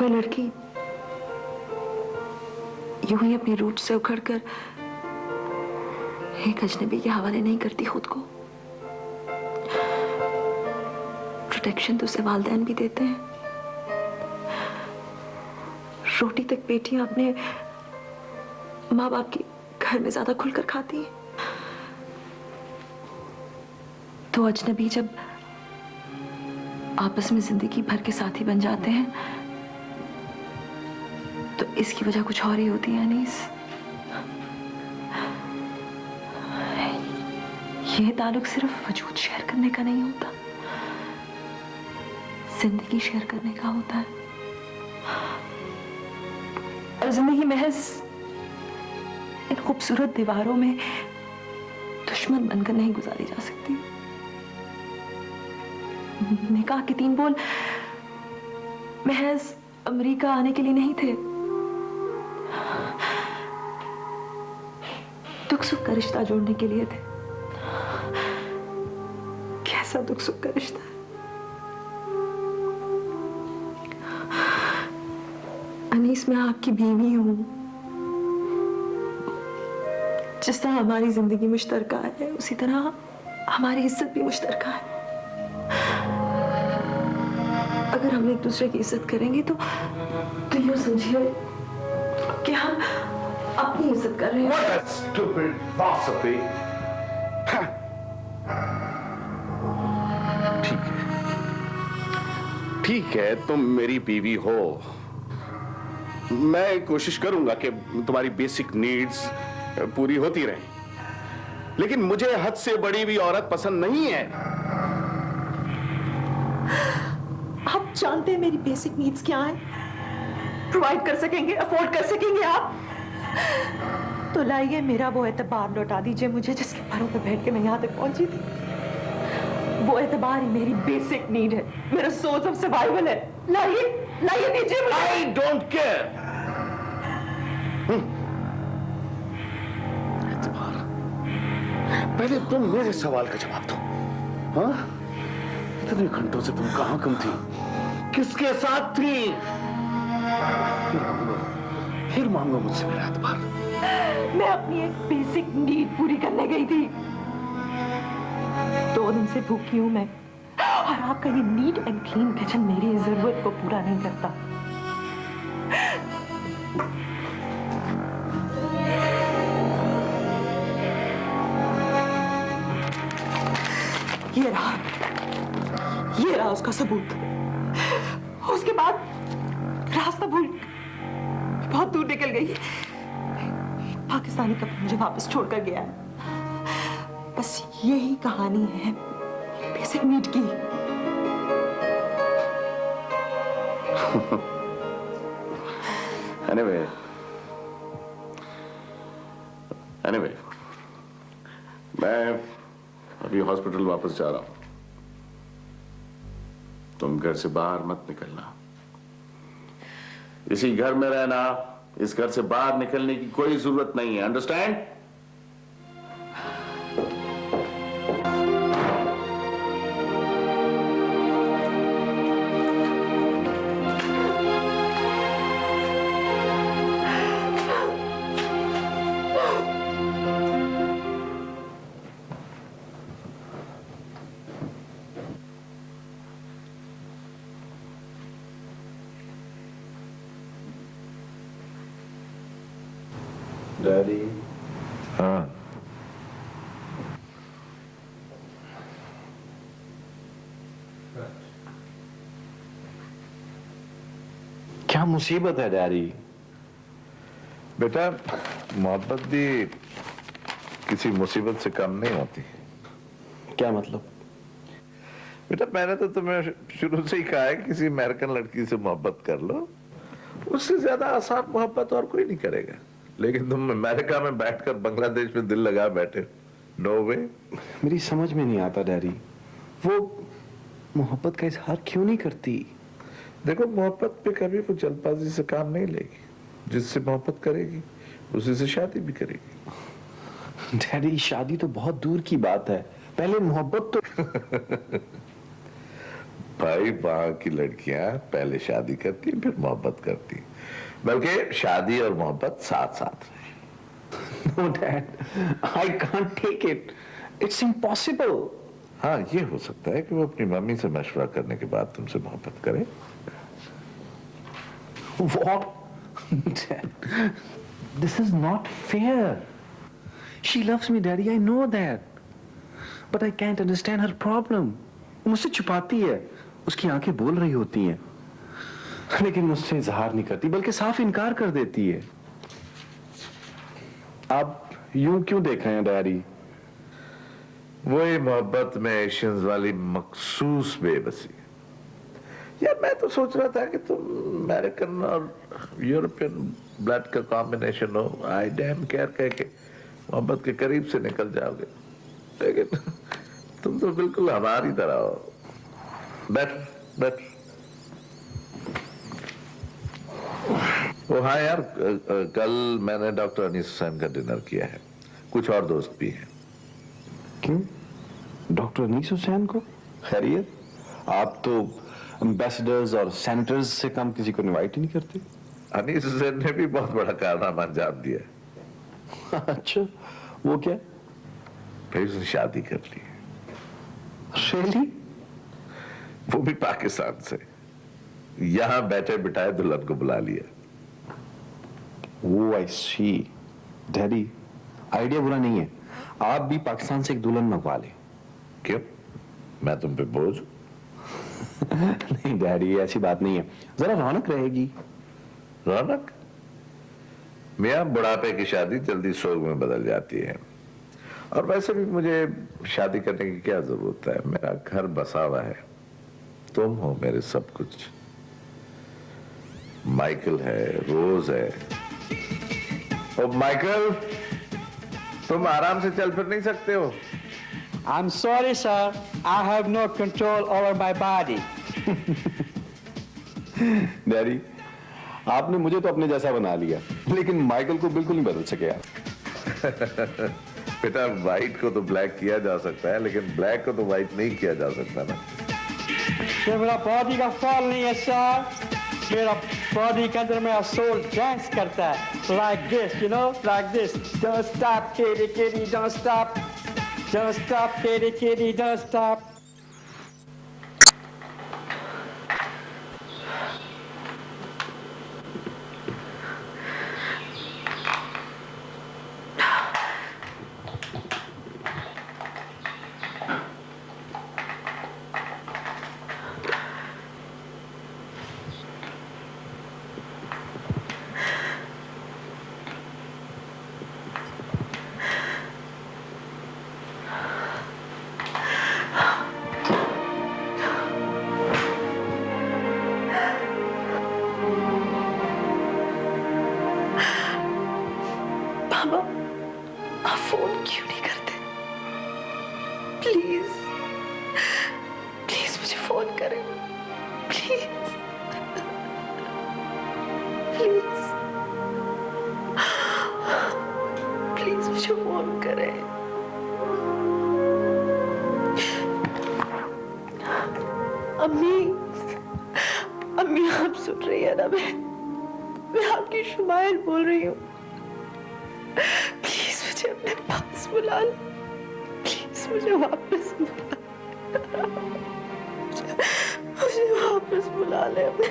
कोई लड़की यूं ही अपनी रूट से उखड़कर एक अजनबी के हवाले नहीं करती खुद को। प्रोटेक्शन तो उसे वालिदैन भी देते हैं। रोटी तक बेटियां अपने माँ बाप के घर में ज्यादा खुलकर खाती हैं। तो अजनबी जब आपस में जिंदगी भर के साथी बन जाते हैं तो इसकी वजह कुछ और ही होती है अनीस। ये ताल्लुक सिर्फ वजूद शेयर करने का नहीं होता, जिंदगी शेयर करने का होता है। और जिंदगी महज इन खूबसूरत दीवारों में दुश्मन बनकर नहीं गुजारी जा सकती। निकाह के 3 बोल महज अमेरिका आने के लिए नहीं थे, दुख सुख का रिश्ता जोड़ने के लिए थे। कैसा दुख सुख का रिश्ता है। अनीस, मैं आपकी बीवी हूं। जिस तरह हमारी जिंदगी मुश्तरका है उसी तरह हमारी इज्जत भी मुश्तरका है। अगर हम एक दूसरे की इज्जत करेंगे तो यूं समझिए कि हम अपनी इज्जत कर रहे हैं। What a stupid philosophy. ठीक है, तुम मेरी बीवी हो। मैं कोशिश करूंगा कि तुम्हारी बेसिक नीड्स पूरी होती रहें, लेकिन मुझे हद से बड़ी भी औरत पसंद नहीं है। आप जानते हैं मेरी बेसिक नीड्स क्या हैं? प्रोवाइड कर सकेंगे, अफोर्ड कर सकेंगे आप? तो लाइए मेरा वो एतबार लौटा दीजिए मुझे जिसके पैरों पे बैठ के मैं यहाँ तक पहुंची थी। वो एतबार ही मेरी बेसिक नीड है, मेरा सोर्स ऑफ सर्वाइवल है। लाइए दीजिए मुझे। I don't care. एतबार, पहले तुम मेरे सवाल का जवाब दो। हाँ, इतने घंटों से तुम कहां गुम थी, किसके साथ थी? फिर मांगो मुझसे मेरा एतबार। मैं अपनी एक बेसिक नीड पूरी करने गई थी। 2 दिन से भूखी हूं मैं, और आपका ये नीट एंड क्लीन किचन मेरी जरूरत को पूरा नहीं करता। ये रहा उसका सबूत। उसके बाद रास्ता भूल बहुत दूर निकल गई। पाकिस्तानी कपल मुझे वापस छोड़कर गया है। बस यही कहानी है बेसिक नीड की। anyway, मैं अभी हॉस्पिटल वापस जा रहा हूं। तुम घर से बाहर मत निकलना, इसी घर में रहना। इस घर से बाहर निकलने की कोई जरूरत नहीं है, अंडरस्टैंड? डैडी। हाँ, क्या मुसीबत है डैडी? बेटा, मोहब्बत भी किसी मुसीबत से कम नहीं होती। क्या मतलब? बेटा, मैंने तो तुम्हें शुरू से ही कहा है किसी अमेरिकन लड़की से मोहब्बत कर लो, उससे ज्यादा आसान मोहब्बत और कोई नहीं करेगा। लेकिन तुम अमेरिका में बैठकर बांग्लादेश में दिल लगा बैठे। नो वे। मेरी समझ में नहीं आता डैडी, वो मोहब्बत का इजहार क्यों नहीं करती? देखो, मोहब्बत पे कभी वो जल्दबाजी से काम नहीं लेगी। जिससे मोहब्बत करेगी उसी से शादी भी करेगी। डैडी, शादी तो बहुत दूर की बात है, पहले मोहब्बत तो भाई वहां की लड़कियां पहले शादी करती फिर मोहब्बत करती, बल्कि शादी और मोहब्बत साथ साथ रहे। No, Dad. I can't take it. It's impossible. हाँ, ये हो सकता है कि वो अपनी मम्मी से मशवरा करने के बाद तुमसे मोहब्बत करे। What? Dad, this is not fair. She loves me, Daddy. I know that. But I can't understand her problem. मुझसे छुपाती है, उसकी आंखें बोल रही होती हैं, लेकिन मुझसे इजहार नहीं करती, बल्कि साफ इनकार कर देती है। आप यूं क्यों देख रहे हैं डैडी? वही मोहब्बत में एशियंस वाली मखसूस बेबसी। यार मैं तो सोच रहा था कि तुम अमेरिकन और यूरोपियन ब्लड का कॉम्बिनेशन हो, आई डैम केयर कह के मोहब्बत के करीब से निकल जाओगे, लेकिन तुम तो बिल्कुल हमारी तरह हो। बैठ बैठ। ओ हाँ यार, कल मैंने डॉक्टर अनीस हुसैन का डिनर किया है, कुछ और दोस्त भी हैं। क्यों? डॉक्टर अनीस हुसैन को? खैरियत? आप तो एम्बेसडर्स और सेनेटर्स से कम किसी को इनवाइट ही नहीं करते। अनीस हुसैन ने भी बहुत बड़ा कारनामा अंजाम दिया। अच्छा, वो क्या? फिर उसने शादी कर ली। Really? वो भी पाकिस्तान से। यहां बैठे बिठाए दुल्हन को बुला लिया। Oh, I see. Daddy, idea बुरा नहीं है, आप भी पाकिस्तान से एक दुल्हन मंगवा लें। क्यों? मैं तुम पे बोझ? नहीं डैडी, ऐसी बात नहीं है, जरा रौनक रहेगी। रौनक? मियां, बुढ़ापे की शादी जल्दी सोग में बदल जाती है, और वैसे भी मुझे शादी करने की क्या जरूरत है? मेरा घर बसा हुआ है, तुम हो मेरे सब कुछ। माइकल है, रोज है। ओ माइकल, तुम आराम से चल फिर नहीं सकते हो? I'm sorry, sir. I have no control over my body. Daddy, आपने मुझे तो अपने जैसा बना लिया, लेकिन माइकल को बिल्कुल नहीं बदल सके आप। बेटा, व्हाइट को तो ब्लैक किया जा सकता है, लेकिन ब्लैक को तो व्हाइट नहीं किया जा सकता ना। ये मेरा बॉडी का फॉल नहीं है सर, मेरा बॉडी के अंदर मेरा सोल डांस करता है, like this, you know, like this. Don't stop, kitty, kitty, don't stop. Don't stop, kitty, kitty, don't stop. बाबा, आप फोन क्यों नहीं करते? प्लीज प्लीज मुझे फोन करें, प्लीज प्लीज प्लीज मुझे फोन करें। अम्मी, अम्मी आप सुन रही है ना? मैं आपकी शुमाइल बोल रही हूँ। प्लीज मुझे अपने पास बुला लो, प्लीज मुझे वापस बुला, मुझे वापस बुला ले अपने